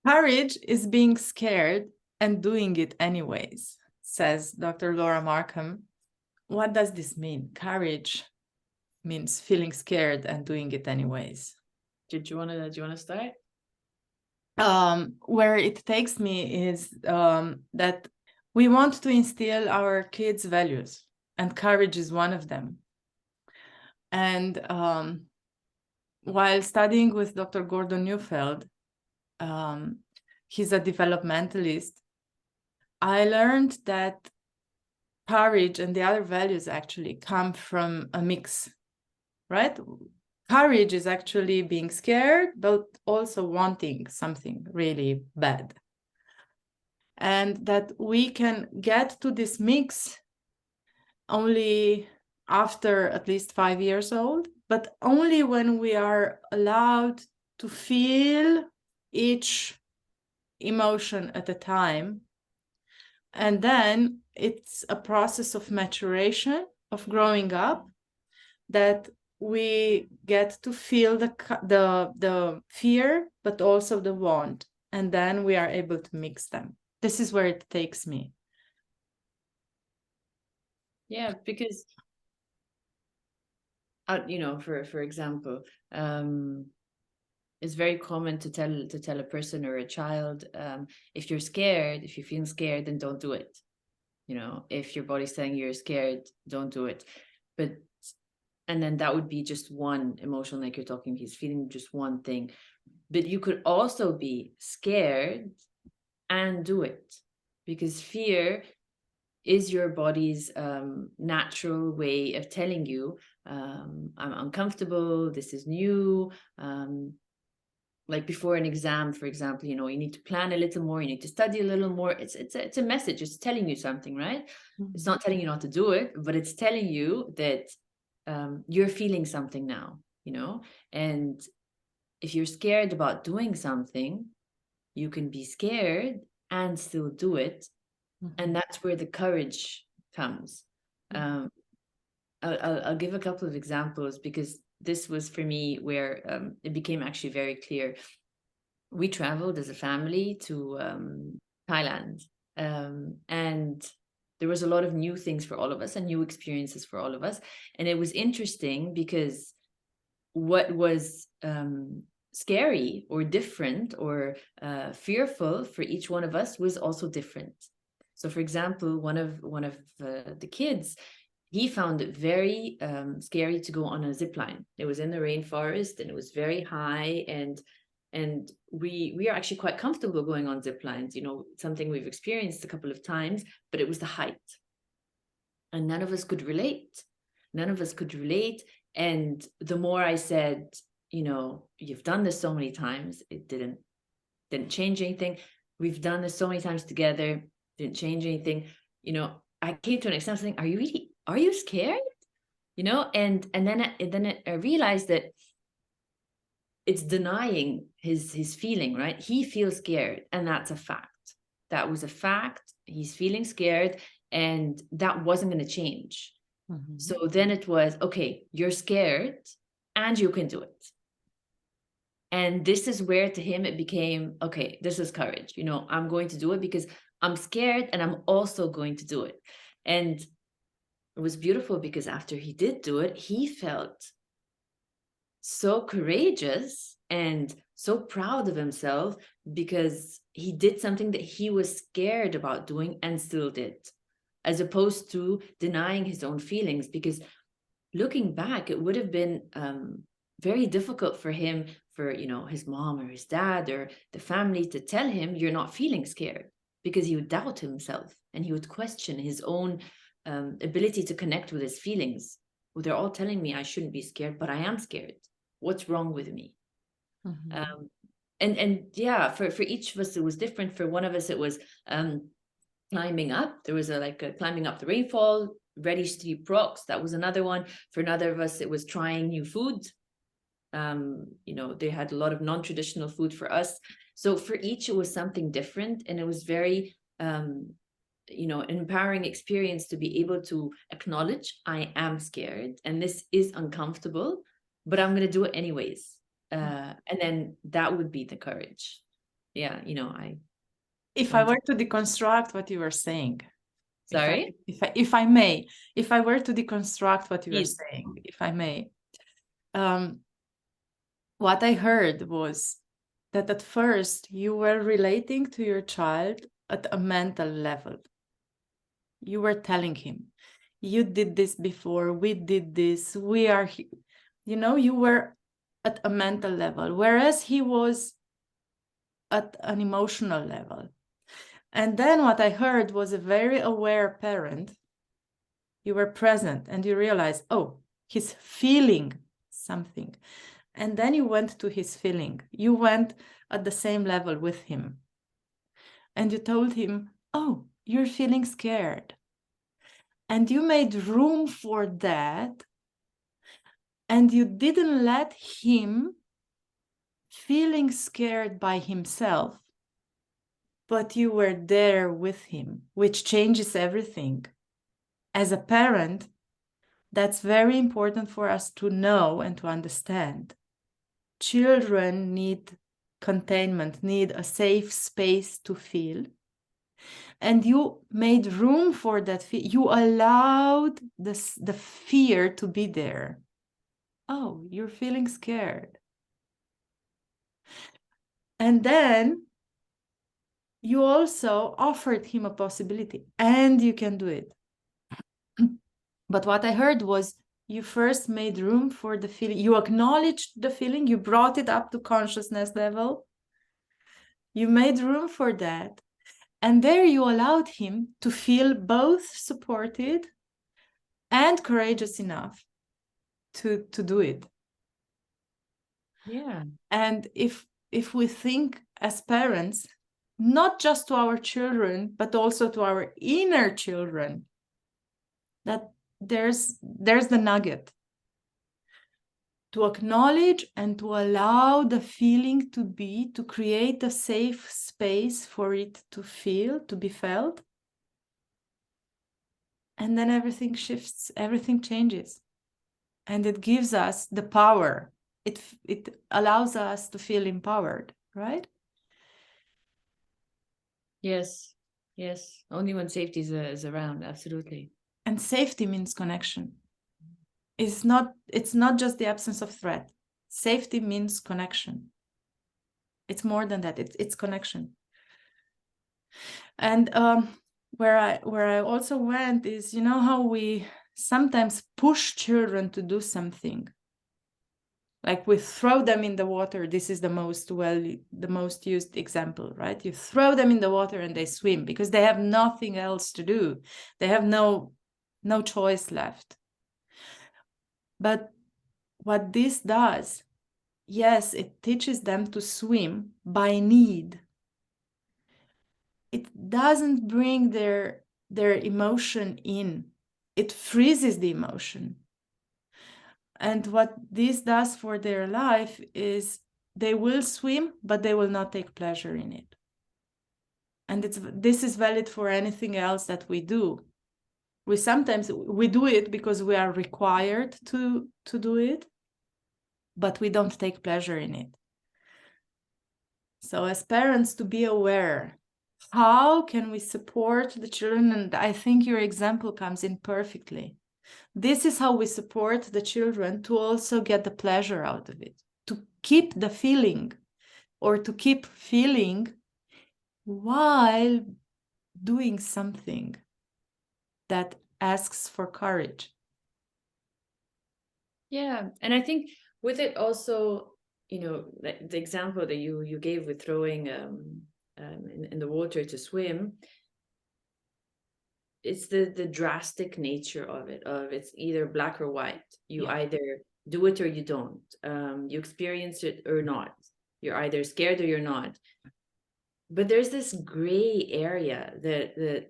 Courage is being scared and doing it anyways, says Dr. Laura Markham. What does this mean? Courage means feeling scared and doing it anyways. Do you wanna start? Where it takes me is that we want to instill our kids' values, and courage is one of them. And while studying with Dr. Gordon Neufeld, he's a developmentalist, I learned that courage and the other values actually come from a mix, right? Courage is actually being scared, but also wanting something really bad. And that we can get to this mix only after at least 5 years old, but only when we are allowed to feel each emotion at a time. And then it's a process of maturation, of growing up, that we get to feel the fear, but also the want. And then we are able to mix them. This is where it takes me. Yeah, because for example, it's very common to tell a person or a child, if you're scared, if you feel scared, then don't do it. If your body's saying you're scared, don't do it. And then that would be just one emotion, like you're talking, he's feeling just one thing. But you could also be scared and do it, because fear is your body's natural way of telling you, I'm uncomfortable, this is new. Like before an exam, for example, you need to plan a little more, you need to study a little more. It's a message, it's telling you something, right? Mm-hmm. It's not telling you not to do it, but it's telling you that you're feeling something now, and if you're scared about doing something, you can be scared and still do it. Mm-hmm. And that's where the courage comes. Mm-hmm. I'll give a couple of examples, because this was for me where it became actually very clear. We traveled as a family to Thailand, and there was a lot of new things for all of us and new experiences for all of us. And it was interesting because what was scary or different or fearful for each one of us was also different. So, for example, one of the kids, he found it very scary to go on a zip line. It was in the rainforest and it was very high, and we are actually quite comfortable going on zip lines, something we've experienced a couple of times, but it was the height. And none of us could relate. And the more I said, you've done this so many times, it didn't change anything. We've done this so many times together, didn't change anything. I came to an extent saying, are you scared? And then I realized that it's denying his feeling, right? He feels scared, and that's a fact. That was a fact. He's feeling scared, and that wasn't going to change. Mm-hmm. So then it was, okay, you're scared and you can do it. And this is where to him it became, okay, this is courage. I'm going to do it because I'm scared and I'm also going to do it. And it was beautiful because after he did do it, he felt so courageous and so proud of himself because he did something that he was scared about doing and still did, as opposed to denying his own feelings. Because looking back, it would have been very difficult for him, for his mom or his dad or the family to tell him you're not feeling scared, because he would doubt himself and he would question his own ability to connect with his feelings. Well, they're all telling me I shouldn't be scared, but I am scared. What's wrong with me? Mm-hmm. And yeah, for each of us, it was different. For one of us, it was climbing up. There was a climbing up the rainfall, very steep rocks. That was another one. For another of us, it was trying new food. They had a lot of non-traditional food for us. So for each, it was something different. And it was very, an empowering experience to be able to acknowledge I am scared and this is uncomfortable, but I'm going to do it anyways. And then that would be the courage. yeah, you know, if I were to deconstruct what you were saying, sorry, if I may, if I were to deconstruct what you were please. saying, if I may, what I heard was that at first you were relating to your child at a mental level. You were telling him, you did this before, we did this, we are, you know, you were at a mental level, whereas he was at an emotional level. And then what I heard was a very aware parent. You were present and you realized, oh, he's feeling something. And then you went to his feeling. You went at the same level with him. And you told him, oh, you're feeling scared. And you made room for that. And you didn't let him feeling scared by himself, but you were there with him, which changes everything. As a parent, that's very important for us to know and to understand. Children need containment, need a safe space to feel. And you made room for that fear. You allowed the fear to be there. Oh, you're feeling scared. And then you also offered him a possibility, and you can do it. But what I heard was you first made room for the feeling. You acknowledged the feeling. You brought it up to consciousness level. You made room for that. And there you allowed him to feel both supported and courageous enough to do it. Yeah. And if we think as parents, not just to our children, but also to our inner children, that there's the nugget. To acknowledge and to allow the feeling to be, to create a safe space for it to feel, to be felt. And then everything shifts, everything changes. And it gives us the power. It allows us to feel empowered, right? Yes. Yes. Only when safety is around. Absolutely. And safety means connection. It's not just the absence of threat. Safety means connection. It's more than that. It's connection. And where I also went is, you know how we sometimes push children to do something. Like we throw them in the water. This is the most used example, right? You throw them in the water and they swim because they have nothing else to do. They have no choice left. But what this does, yes, it teaches them to swim by need. It doesn't bring their emotion in. It freezes the emotion. And what this does for their life is they will swim, but they will not take pleasure in it. And this is valid for anything else that we do. We do it because we are required to do it, but we don't take pleasure in it. So as parents, to be aware, how can we support the children? And I think your example comes in perfectly. This is how we support the children to also get the pleasure out of it, to keep the feeling or to keep feeling while doing something that asks for courage. Yeah. And I think with it also, you know, the example that you gave with throwing in the water to swim, it's the drastic nature of it, it's either black or white. You either do it or you don't. You experience it or not. You're either scared or you're not. But there's this gray area that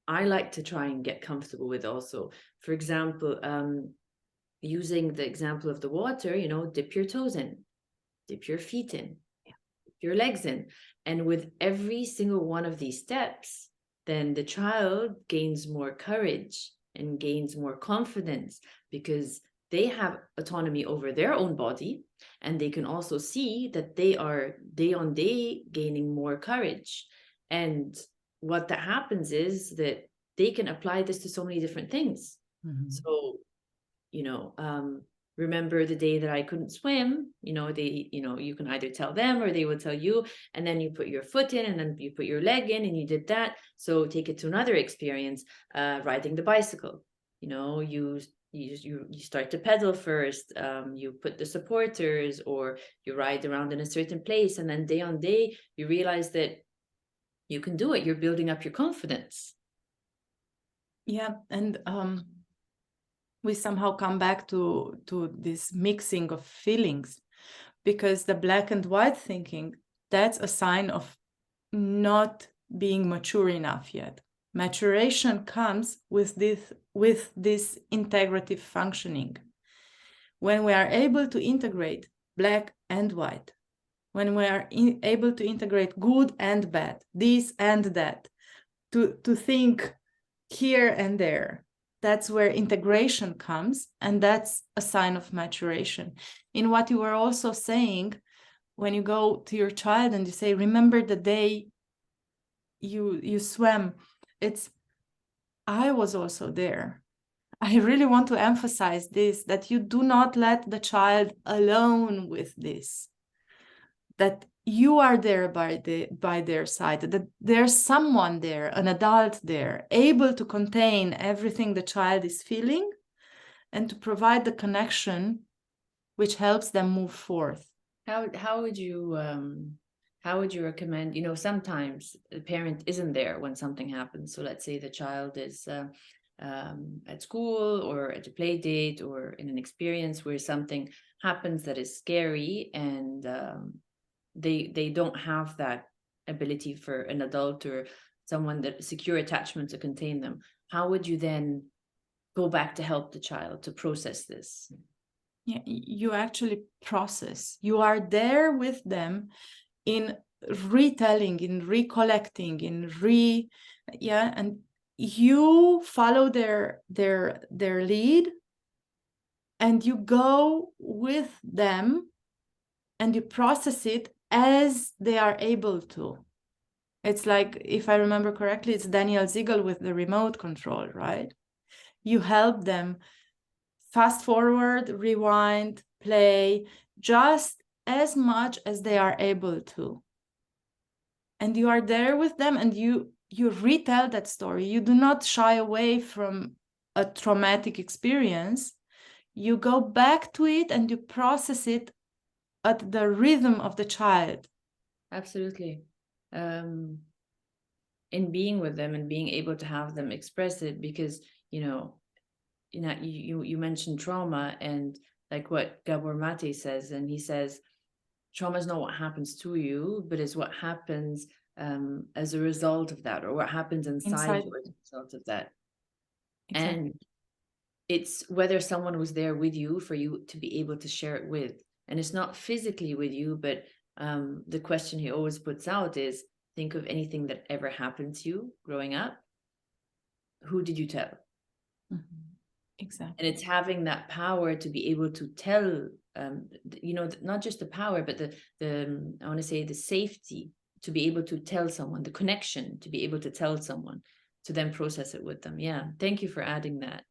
I like to try and get comfortable with also. For example, using the example of the water, you know, dip your toes in, dip your feet in, dip your legs in. And with every single one of these steps, then the child gains more courage and gains more confidence because they have autonomy over their own body, and they can also see that they are day on day gaining more courage. And what that happens is that they can apply this to so many different things. So, remember the day that I couldn't swim, you can either tell them or they will tell you, and then you put your foot in and then you put your leg in and you did that. So take it to another experience, riding the bicycle. You start to pedal first, you put the supporters, or you ride around in a certain place, and then day on day you realize that you can do it. You're building up your confidence. Yeah, and we somehow come back to this mixing of feelings, because the black and white thinking, that's a sign of not being mature enough yet. Maturation comes with this integrative functioning. When we are able to integrate black and white, when we are able to integrate good and bad, this and that, to think here and there, that's where integration comes, and that's a sign of maturation. In what you were also saying, when you go to your child and you say, remember the day you swam, it's, I was also there. I really want to emphasize this, that you do not let the child alone with this, that you are there by their side, that there's someone there, an adult there, able to contain everything the child is feeling and to provide the connection which helps them move forth. How would you recommend, sometimes the parent isn't there when something happens. So let's say the child is at school or at a play date or in an experience where something happens that is scary, and they don't have that ability for an adult or someone that secure attachment to contain them. How would you then go back to help the child to process this? Yeah, you actually process. You are there with them in retelling, in recollecting, and you follow their lead, and you go with them and you process it as they are able to. It's like, if I remember correctly, it's Daniel Ziegel with the remote control, right? You help them fast forward, rewind, play, just as much as they are able to. And you are there with them, and you retell that story. You do not shy away from a traumatic experience. You go back to it and you process it at the rhythm of the child. Absolutely. In being with them and being able to have them express it, because you mentioned trauma, and like what Gabor Mate says, and he says trauma is not what happens to you, but is what happens as a result of that, or what happens inside you as a result of that. Exactly. And it's whether someone was there with you for you to be able to share it with. And it's not physically with you, but the question he always puts out is, think of anything that ever happened to you growing up. Who did you tell? Mm-hmm. Exactly. And it's having that power to be able to tell, not just the power, but the I want to say the safety to be able to tell someone, the connection to be able to tell someone, to then process it with them. Yeah. Thank you for adding that.